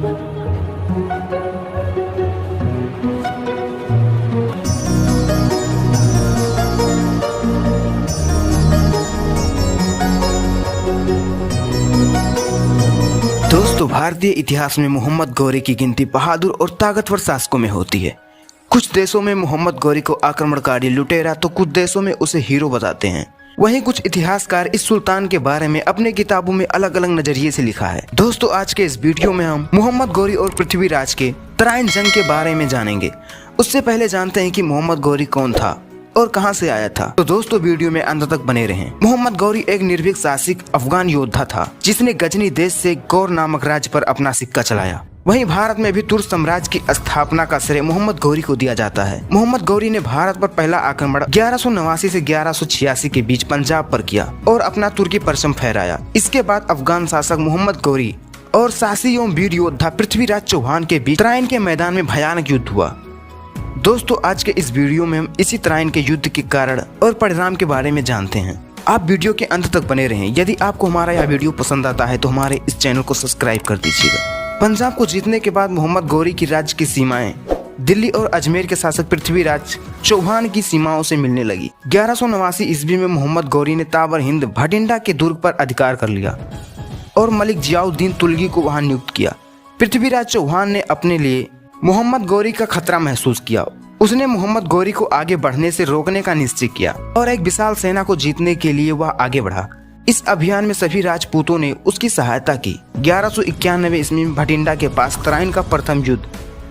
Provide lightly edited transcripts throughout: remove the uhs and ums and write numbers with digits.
दोस्तों, भारतीय इतिहास में मोहम्मद गौरी की गिनती बहादुर और ताकतवर शासकों में होती है। कुछ देशों में मोहम्मद गौरी को आक्रमणकारी, लुटेरा तो कुछ देशों में उसे हीरो बताते हैं। वहीं कुछ इतिहासकार इस सुल्तान के बारे में अपने किताबों में अलग अलग नजरिए से लिखा है। दोस्तों, आज के इस वीडियो में हम मोहम्मद गौरी और पृथ्वीराज के तराइन जंग के बारे में जानेंगे। उससे पहले जानते हैं कि मोहम्मद गौरी कौन था और कहां से आया था। तो दोस्तों, वीडियो में अंत तक बने रहें। मोहम्मद गौरी एक निर्भीक शासक अफगान योद्धा था जिसने गजनी देश से गौर नामक राज्य पर अपना सिक्का चलाया। वहीं भारत में भी तुर्क साम्राज्य की स्थापना का श्रेय मोहम्मद गौरी को दिया जाता है। मोहम्मद गौरी ने भारत पर पहला आक्रमण 1189 से 1186 के बीच पंजाब पर किया और अपना तुर्की परचम फहराया। इसके बाद अफगान शासक मोहम्मद गौरी और साहसी एवं वीर योद्धा पृथ्वीराज चौहान के बीच तराइन के मैदान में भयानक युद्ध हुआ। दोस्तों, आज के इस वीडियो में हम इसी तराइन के युद्ध के कारण और परिणाम के बारे में जानते हैं। आप वीडियो के अंत तक बने रहें। यदि आपको हमारा यह वीडियो पसंद आता है तो हमारे इस चैनल को सब्सक्राइब कर दीजिएगा। पंजाब को जीतने के बाद मोहम्मद गौरी की राज्य की सीमाएं दिल्ली और अजमेर के शासक पृथ्वीराज चौहान की सीमाओं से मिलने लगी। 1189 ईस्वी में मोहम्मद गौरी ने ताबर हिंद भटिंडा के दुर्ग पर अधिकार कर लिया और मलिक जियाउद्दीन तुलगी को वहां नियुक्त किया। पृथ्वीराज चौहान ने अपने लिए मोहम्मद गौरी का खतरा महसूस किया। उसने मोहम्मद गौरी को आगे बढ़ने से रोकने का निश्चय किया और एक विशाल सेना को जीतने के लिए वह आगे बढ़ा। इस अभियान में सभी राजपूतों ने उसकी सहायता की। 1191 ईस्वी में भटिंडा के पास तराइन का प्रथम युद्ध,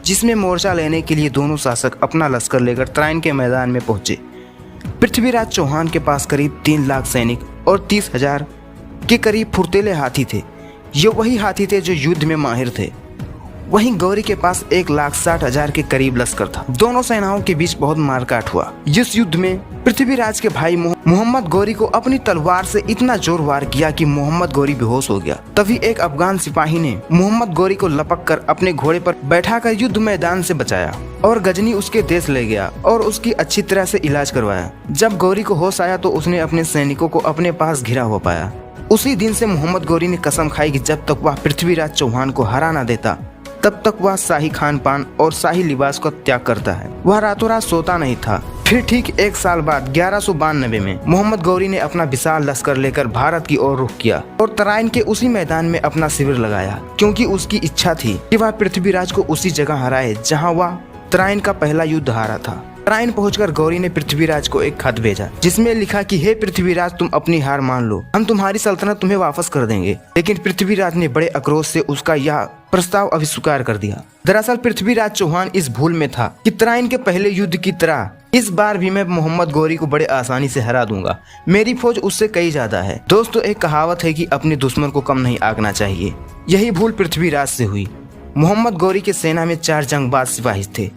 जिसमें मोर्चा लेने के लिए दोनों शासक अपना लश्कर लेकर तराइन के मैदान में पहुंचे। पृथ्वीराज चौहान के पास करीब 3 लाख सैनिक और 30,000 के करीब फुर्तीले हाथी थे। ये वही हाथी थे जो युद्ध में माहिर थे। वहीं गौरी के पास 1,60,000 के करीब लश्कर था। दोनों सेनाओं के बीच बहुत मारकाट हुआ। इस युद्ध में पृथ्वीराज के भाई मोहम्मद गौरी को अपनी तलवार से इतना जोर वार किया कि मोहम्मद गौरी बेहोश हो गया। तभी एक अफगान सिपाही ने मोहम्मद गौरी को लपक कर अपने घोड़े पर बैठाकर युद्ध मैदान से बचाया और गजनी उसके देश ले गया और उसकी अच्छी तरह से इलाज करवाया। जब गौरी को होश आया तो उसने अपने सैनिकों को अपने पास घिरा हो पाया। उसी दिन से मोहम्मद गौरी ने कसम खाई कि जब तक वह पृथ्वीराज चौहान को हरा न देता तब तक वह शाही खान पान और शाही लिबास का त्याग करता है। वह रातों रात सोता नहीं था। फिर ठीक 1 साल बाद 1192 में मोहम्मद गौरी ने अपना विशाल लश्कर लेकर भारत की ओर रुख किया और तराइन के उसी मैदान में अपना शिविर लगाया, क्योंकि उसकी इच्छा थी कि वह पृथ्वीराज को उसी जगह हराए जहां वह तराइन का पहला युद्ध हारा था। तराइन पहुंचकर गौरी ने पृथ्वीराज को एक खत भेजा जिसमें लिखा कि हे पृथ्वीराज, तुम अपनी हार मान लो, हम तुम्हारी सल्तनत तुम्हें वापस कर देंगे। लेकिन पृथ्वीराज ने बड़े आक्रोश से उसका यह प्रस्ताव अस्वीकार कर दिया। दरअसल पृथ्वीराज चौहान इस भूल में था कि तराइन के पहले युद्ध की तरह इस बार भी मैं मोहम्मद गौरी को बड़े आसानी से हरा दूंगा। मेरी फौज उससे कई ज्यादा है। दोस्तों, एक कहावत है कि अपने दुश्मन को कम नहीं आंकना चाहिए। यही भूल पृथ्वीराज से हुई। मोहम्मद गौरी के सेना में 4 जंगबाज सिपाही थे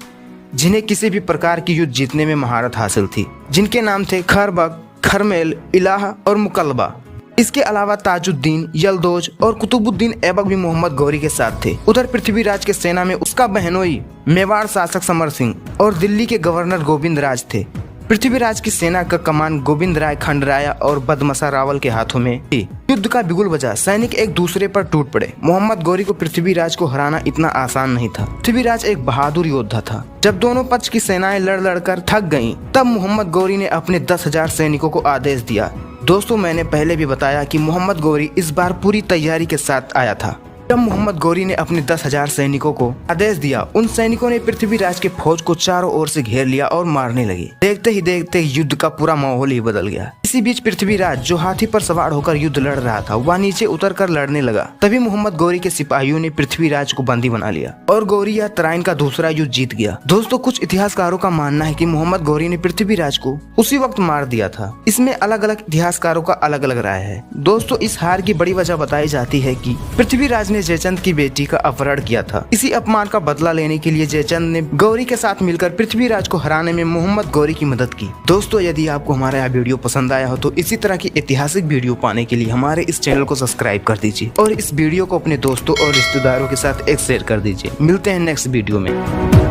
जिन्हें किसी भी प्रकार की युद्ध जीतने में महारत हासिल थी, जिनके नाम थे खरबक, खरमेल, इलाह और मुकलबा। इसके अलावा ताजुद्दीन, यलदोज और कुतुबुद्दीन ऐबक भी मोहम्मद गौरी के साथ थे। उधर पृथ्वीराज के सेना में उसका बहनोई मेवाड़ शासक समर सिंह और दिल्ली के गवर्नर गोविंद राज थे। पृथ्वीराज की सेना का कमान गोविंद राय खंडराया और बदमसा रावल के हाथों में थी। युद्ध का बिगुल बजा। सैनिक एक दूसरे पर टूट पड़े। मोहम्मद गौरी को पृथ्वीराज को हराना इतना आसान नहीं था। पृथ्वीराज एक बहादुर योद्धा था। जब दोनों पक्ष की सेनाएं लड़ लड़कर थक गईं, तब मोहम्मद गौरी ने अपने 10,000 सैनिकों को आदेश दिया। दोस्तों, मैंने पहले भी बताया कि मोहम्मद गौरी इस बार पूरी तैयारी के साथ आया था। जब मोहम्मद गौरी ने अपने 10,000 सैनिकों को आदेश दिया, उन सैनिकों ने पृथ्वीराज के फौज को चारों ओर से घेर लिया और मारने लगे। देखते ही देखते युद्ध का पूरा माहौल ही बदल गया। इसी बीच पृथ्वीराज, जो हाथी पर सवार होकर युद्ध लड़ रहा था, वह नीचे उतरकर लड़ने लगा। तभी मोहम्मद गौरी के सिपाहियों ने पृथ्वीराज को बंदी बना लिया और गौरी या तराइन का दूसरा युद्ध जीत गया। दोस्तों, कुछ इतिहासकारों का मानना है कि मोहम्मद गौरी ने पृथ्वीराज को उसी वक्त मार दिया था। इसमें अलग अलग इतिहासकारों का अलग अलग राय है। दोस्तों, इस हार की बड़ी वजह बताई जाती है कि पृथ्वीराज ने जयचंद की बेटी का अपहरण किया था। इसी अपमान का बदला लेने के लिए जयचंद ने गौरी के साथ मिलकर पृथ्वीराज को हराने में मोहम्मद गौरी की मदद की। दोस्तों, यदि आपको हमारा यह वीडियो पसंद आया हो तो इसी तरह की ऐतिहासिक वीडियो पाने के लिए हमारे इस चैनल को सब्सक्राइब कर दीजिए और इस वीडियो को अपने दोस्तों और रिश्तेदारों के साथ एक शेयर कर दीजिए। मिलते हैं नेक्स्ट वीडियो में।